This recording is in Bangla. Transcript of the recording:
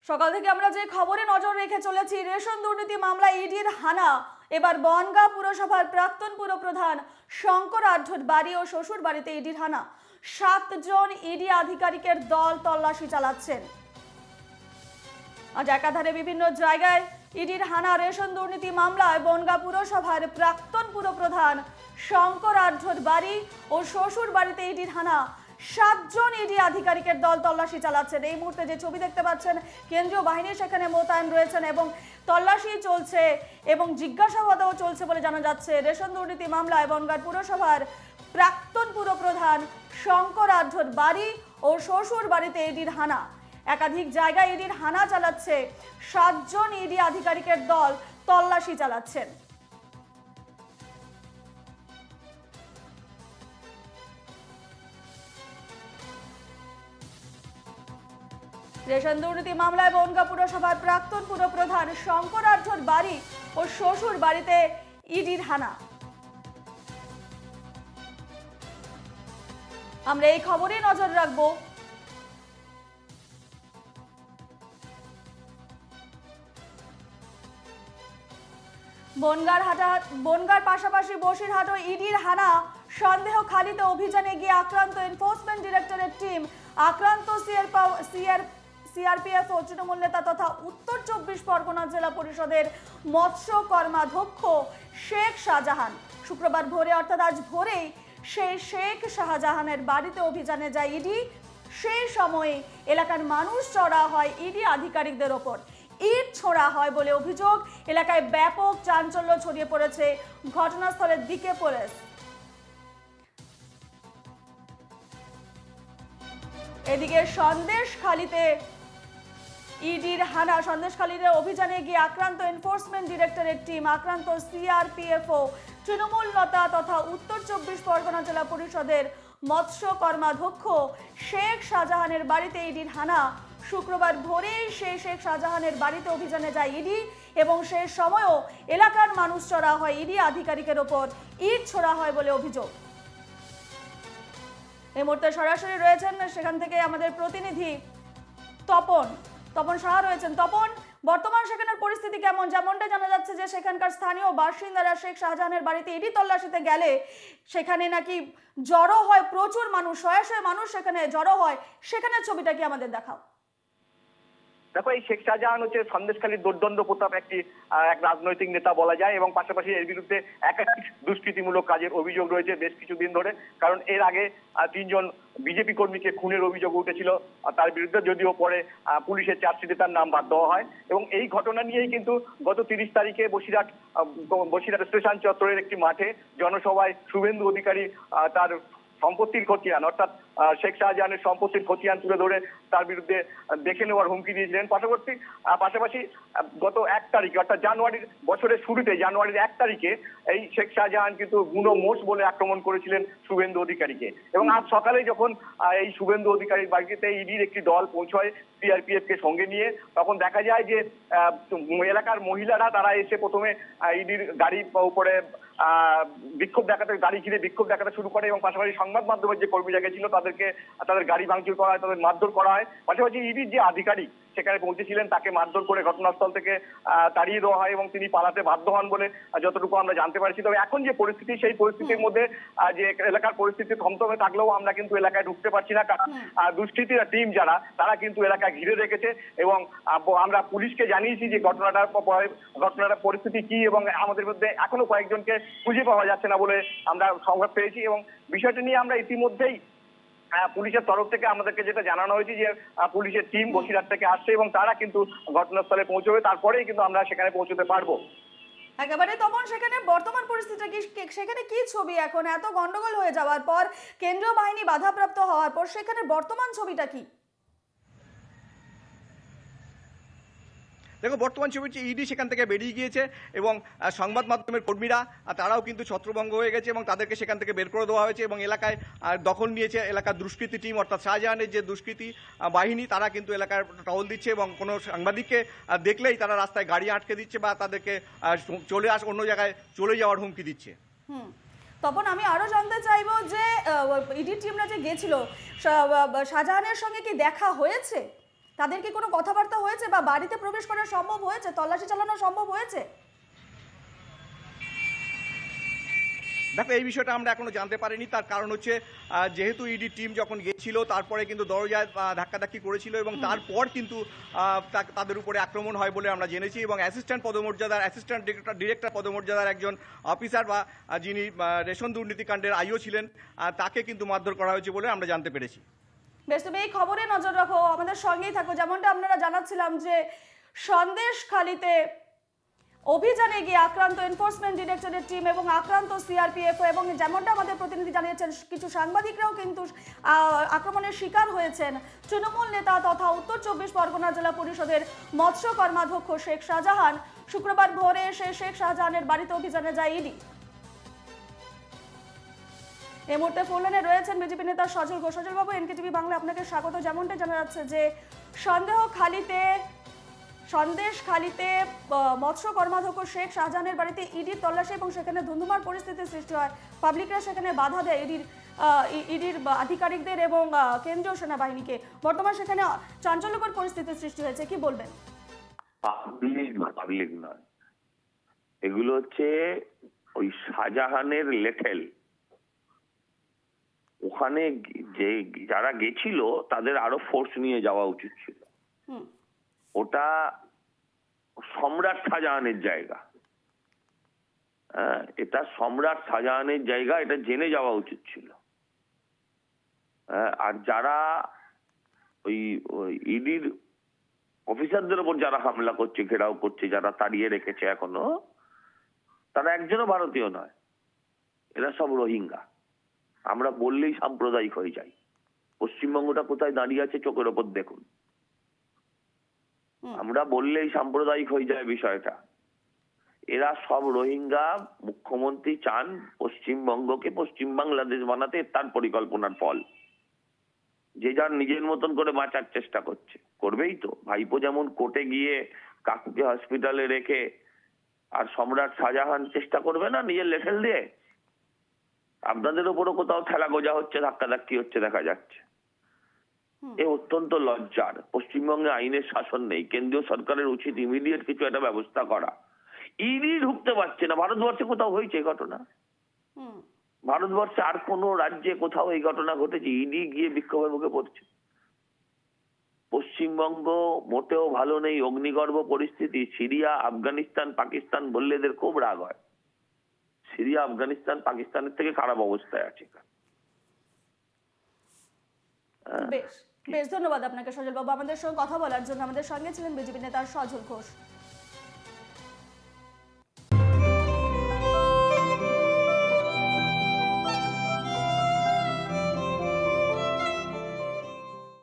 সকাল থেকে আমরা যে খবরে নজর রেখে চলেছি, রেশন দুর্নীতি মামলায় ইডির হানা। এবার বনগাঁ পুরসভার প্রাক্তন পুরপ্রধান শঙ্কর আঢ্যর বাড়ি ও শ্বশুর বাড়িতে ইডির হানা। 7 জন ইডি আধিকারিকের দল তল্লাশি চালাচ্ছেন। আজ একাধারে বিভিন্ন জায়গায় ইডির হানা। রেশন দুর্নীতি মামলায় বনগাঁ পুরসভার প্রাক্তন পুরপ্রধান শঙ্কর আঢ্যর বাড়ি ও শ্বশুর বাড়িতে ইডির হানা। 7 জন ইডি আধিকারিকের দল তল্লাশি চালাচ্ছেন। এই মুহূর্তে যে ছবি দেখতে পাচ্ছেন, কেন্দ্রীয় বাহিনী সেখানে মোতায়েন রয়েছেন এবং তল্লাশি চলছে এবং জিজ্ঞাসাবাদও চলছে বলে জানা যাচ্ছে। রেশন দুর্নীতি মামলায় বনগাঁ পুরসভার প্রাক্তন পুরপ্রধান শঙ্কর আঢ্যর বাড়ি ও শ্বশুর বাড়িতে ইডির হানা। একাধিক জায়গায় ইডির হানা চালাচ্ছে। 7 জন ইডি আধিকারিকের দল তল্লাশি চালাচ্ছেন। রেশন দুর্নীতি মামলায় বনগাঁ পুরসভার প্রাক্তন পুরপ্রধান শঙ্কর আঢ্যর বাড়ি ও শ্বশুর বাড়িতে ইডির হানা। আমরা এই খবরে নজর রাখবো। বনগাঁর পাশাপাশি বসিরহাটও ইডির হানা। সন্দেহ খালিতে অভিযানে গিয়ে আক্রান্ত এনফোর্সমেন্ট ডিরেক্টরেট টিম। আক্রান্ত সিআরপিএফ ও তৃণমূল নেতা তথা উত্তর 24 পরগনা জেলা পরিষদের মৎস্য কর্মাধ্যক্ষ শেখ শাহজাহান। শুক্রবার ভোরে অর্থাৎ আজ ভোরেই সেই শেখ শাহজাহানের বাড়িতে অভিযানে যায় ইডি। সেই সময়ে এলাকার মানুষ চড়া হয় ইডি আধিকারিকদের ওপর। ইট ছোড়া হয় বলে অভিযোগ। এলাকায় ব্যাপক চাঞ্চল্য ছড়িয়ে পড়েছে। ঘটনাস্থলের দিকে পুলিশ। এদিকে সন্দেশখালীতে ইডির হানা। সন্দেশখালীতে অভিযানে গিয়ে আক্রান্ত এনফোর্সমেন্ট ডিরেক্টরেট টিম। আক্রান্ত সিআরপিএফ ও তৃণমূল নেতা তথা উত্তর 24 পরগনা জেলা পরিষদের মৎস্য কর্মাধ্যক্ষ শেখ শাহজাহানের বাড়িতে ইডির হানা। শুক্রবার ভোরে সেই শেখ শাহজাহানের বাড়িতে অভিযানে যায় ইডি এবং সেই সময়ও এলাকার মানুষ চড়া হয় ইডি আধিকারিকের ওপর। ইট ছোড়া হয় বলে অভিযোগ। এই মুহূর্তে সরাসরি রয়েছেন সেখান থেকে আমাদের প্রতিনিধি তপন সাহা রয়েছেন। তপন, বর্তমান সেখানের পরিস্থিতি কেমন? যেমনটা জানা যাচ্ছে যে সেখানকার স্থানীয় বাসিন্দারা শেখ শাহজাহানের বাড়িতে ইডি তল্লাশিতে গেলে সেখানে নাকি জড়ো হয় প্রচুর মানুষ, শয়ে শয়ে মানুষ সেখানে জড়ো হয়। সেখানের ছবিটা কি আমাদের দেখাও। দেখো, এই শেখ শাহজাহান হচ্ছে সন্দেশখালীর দুর্দণ্ড প্রতাপ এক রাজনৈতিক নেতা বলা যায় এবং পাশাপাশি এর বিরুদ্ধে একাধিক দুষ্কৃতিমূলক কাজের অভিযোগ রয়েছে বেশ কিছুদিন ধরে। কারণ এর আগে 3 জন বিজেপি কর্মীকে খুনের অভিযোগ উঠেছিল তার বিরুদ্ধে, যদিও পরে পুলিশের চার্জশিটে তার নাম বাদ দেওয়া হয়। এবং এই ঘটনা নিয়েই কিন্তু গত 30 তারিখে বসিরহাট স্টেশন চত্বরের একটি মাঠে জনসভায় শুভেন্দু অধিকারী তার সম্পত্তির খতিয়ান অর্থাৎ শেখ শাহজাহানের সম্পত্তির খতিয়ান তুলে ধরে তার বিরুদ্ধে দেখে নেওয়ার হুমকি দিয়েছিলেন। পাশাপাশি গত 1 তারিখে অর্থাৎ বছরের শুরুতে জানুয়ারির 1 তারিখে এই শেখ শাহজাহান কিন্তু গুনো মোষ বলে আক্রমণ করেছিলেন শুভেন্দু অধিকারীকে। এবং আজ সকালে যখন এই শুভেন্দু অধিকারীর বাড়িতে ইডির একটি দল পৌঁছয় সিআরপিএফ কে সঙ্গে নিয়ে, তখন দেখা যায় যে এলাকার মহিলারা তারা এসে প্রথমে ইডির গাড়ির উপরে গাড়ি ঘিরে বিক্ষোভ দেখাতে শুরু করে এবং পাশাপাশি সংবাদ মাধ্যমের যে কর্মীরা ছিল তাদের গাড়ি ভাঙচুর করা হয়, তাদের মারধর করা হয়। পাশাপাশি ইডির যে আধিকারিক সেখানে পৌঁছেছিলেন তাকে মারধর করে ঘটনাস্থল থেকে তাড়িয়ে দেওয়া হয় এবং তিনি পালাতে বাধ্য হন বলে যতটুকু আমরা জানতে পারছি। তবে এখন যে পরিস্থিতি, সেই পরিস্থিতির মধ্যে যে এলাকার পরিস্থিতি থমথমে থাকলেও আমরা কিন্তু এলাকায় ঢুকতে পারছি না, কারণ দুষ্কৃতীরা টিম যারা তারা কিন্তু এলাকায় ঘিরে রেখেছে এবং আমরা পুলিশকে জানিয়েছি যে ঘটনাটার পরিস্থিতি কি, এবং আমাদের মধ্যে এখনো কয়েকজনকে খুঁজে পাওয়া যাচ্ছে না বলে আমরা সংবাদ পেয়েছি। এবং বিষয়টি নিয়ে আমরা ইতিমধ্যেই পুলিশের তরফ থেকে আমাদেরকে যেটা জানানো হয়েছে যে পুলিশের টিম বসিরহাট থেকে আসছে এবং তারা কিন্তু ঘটনাস্থলে পৌঁছবে, তারপরেই কিন্তু আমরা সেখানে পৌঁছতে পারবো। একেবারে। তখন সেখানে বর্তমান পরিস্থিতিটা কি? সেখানে কি ছবি এখন এত গন্ডগোল হয়ে যাওয়ার পর, কেন্দ্রীয় বাহিনী বাধাপ্রাপ্ত হওয়ার পর সেখানে বর্তমান ছবিটা কি? দেখো, বর্তমান ছবি হচ্ছে ইডি সেখান থেকে বেরিয়ে গিয়েছে এবং সংবাদ মাধ্যমের কর্মীরা তারাও কিন্তু ছত্রভঙ্গ হয়ে গেছে এবং তাদেরকে সেখান থেকে বের করে দেওয়া হয়েছে এবং এলাকায় দখল নিয়েছে এলাকার দুষ্কৃতী টিম অর্থাৎ শাহজাহানের যে দুষ্কৃতী বাহিনী, তারা কিন্তু এলাকার টহল দিচ্ছে এবং কোনো সাংবাদিককে দেখলেই তারা রাস্তায় গাড়ি আটকে দিচ্ছে বা তাদেরকে অন্য জায়গায় চলে যাওয়ার হুমকি দিচ্ছে। তখন আমি আরো জানতে চাইবো যে ইডি টিমরা যে গেছিল শাহজাহানের সঙ্গে কি দেখা হয়েছে? তাদের কি কোনো কথাবার্তা হয়েছে বা বাড়িতে প্রবেশ করা সম্ভব হয়েছে, তল্লাশি চালানো সম্ভব হয়েছে? দেখো, এই বিষয়টা আমরা এখনো জানতে পারিনি। তার কারণ হচ্ছে যেহেতু ইডি টিম যখন গেছিল তারপরে কিন্তু দরজায় ধাক্কাধাক্কি করেছিল এবং তারপর কিন্তু তাদের উপরে আক্রমণ হয় বলে আমরা জেনেছি এবং অ্যাসিস্ট্যান্ট ডিরেক্টর পদমর্যাদার একজন অফিসার বা যিনি রেশন দুর্নীতিকাণ্ডের আইও ছিলেন, তাকে কিন্তু মারধর করা হয়েছে বলে আমরা জানতে পেরেছি। বেশ, তুমি এই খবরে নজর রাখো, আমাদের সঙ্গেই থাকো। যেমনটা আপনারা জানাচ্ছিলাম যে সন্দেশখালিতে অভিযানে গিয়ে আক্রান্ত এনফোর্সমেন্ট ডিরেক্টরের টিম এবং আক্রান্ত সিআরপিএফ এবং যেমনটা আমাদের প্রতিনিধি জানিয়েছেন কিছু সাংবাদিকরাও কিন্তু আক্রমণের শিকার হয়েছেন। তৃণমূল নেতা তথা উত্তর 24 পরগনা জেলা পরিষদের মৎস্য কর্মাধ্যক্ষ শেখ শাহজাহান শুক্রবার ভোরে এসে শেখ শাহজাহানের বাড়িতে অভিযানে যায় ইডি। এই মুহূর্তে ফোনলাইনে রয়েছেন বিজেপি নেতা সজল ঘোষ। সজল বাবু, এনকেটিভি বাংলা আপনাকে স্বাগত। যেমনটা জানা যাচ্ছে যে সন্দেশখালিতে মৎস্য কর্মাধ্যক্ষ শেখ শাহজাহানের বাড়িতে ইডির তল্লাশি এবং সেখানে ধুন্ধুমার পরিস্থিতির সৃষ্টি হয়। পাবলিকরা সেখানে বাধা দেয় ইডির আধিকারিকদের এবং কেন্দ্রীয় সেনাবাহিনীকে। বর্তমান সেখানে চাঞ্চল্যকর পরিস্থিতির সৃষ্টি হয়েছে, কি বলবেন? পাবলিক নয়, এগুলো হচ্ছে ওই শাহজাহানের লেঠেল। ওখানে যে যারা গেছিল তাদের আরো ফোর্স নিয়ে যাওয়া উচিত ছিল। ওটা সম্রাট শাহজাহানের জায়গা, এটা সম্রাট শাহজাহানের জায়গা, এটা জেনে যাওয়া উচিত ছিল। আর যারা ওই ইডির অফিসারদের উপর যারা হামলা করছে, ঘেরাও করছে, যারা তাড়িয়ে রেখেছে এখনো, তারা একজনও ভারতীয় নয়, এরা সব রোহিঙ্গা। আমরা বললেই সাম্প্রদায়িক হয়ে যাই। পশ্চিমবঙ্গটা কোথায় দাঁড়িয়ে আছে চোখের ওপর দেখুন। আমরা বললেই সাম্প্রদায়িক হয়ে যায় বিষয়টা। এরা সব রোহিঙ্গা। মুখ্যমন্ত্রী চান পশ্চিমবঙ্গকে পশ্চিম বাংলাদেশ বানাতে, তার পরিকল্পনার ফল। যে যার নিজের মতন করে বাঁচার চেষ্টা করছে, করবেই তো। ভাইপো যেমন কোর্টে গিয়ে কাকুকে হসপিটালে রেখে, আর সম্রাট শাহজাহান চেষ্টা করবে না নিজের লেঠেল দিয়ে। আপনাদের উপরও কোথাও ঠেলা গোজা হচ্ছে, ধাক্কাধাক্কি হচ্ছে দেখা যাচ্ছে। এ অত্যন্ত লজ্জার। পশ্চিমবঙ্গে আইনের শাসন নেই। কেন্দ্রীয় সরকারের উচিত ইমিডিয়েট কিছু একটা ব্যবস্থা করা। ইডি ঢুকতে পারছে না। ভারতবর্ষে কোথাও হয়েছে এই ঘটনা? ভারতবর্ষে আর কোন রাজ্যে কোথাও এই ঘটনা ঘটেছে? ইডি গিয়ে বিক্ষোভের মুখে পড়ছে। পশ্চিমবঙ্গ মোটেও ভালো নেই, অগ্নিগর্ভ পরিস্থিতি। সিরিয়া, আফগানিস্তান, পাকিস্তান বললে এদের খুব রাগ হয়। সিরিয়া, আফগানিস্তান, পাকিস্তানের থেকে খারাপ অবস্থায় আছে। বেশ, ধন্যবাদ আপনাকে সজল বাবু আমাদের সঙ্গে কথা বলার জন্য। আমাদের সঙ্গে ছিলেন বিজেপি নেতা সজল ঘোষ।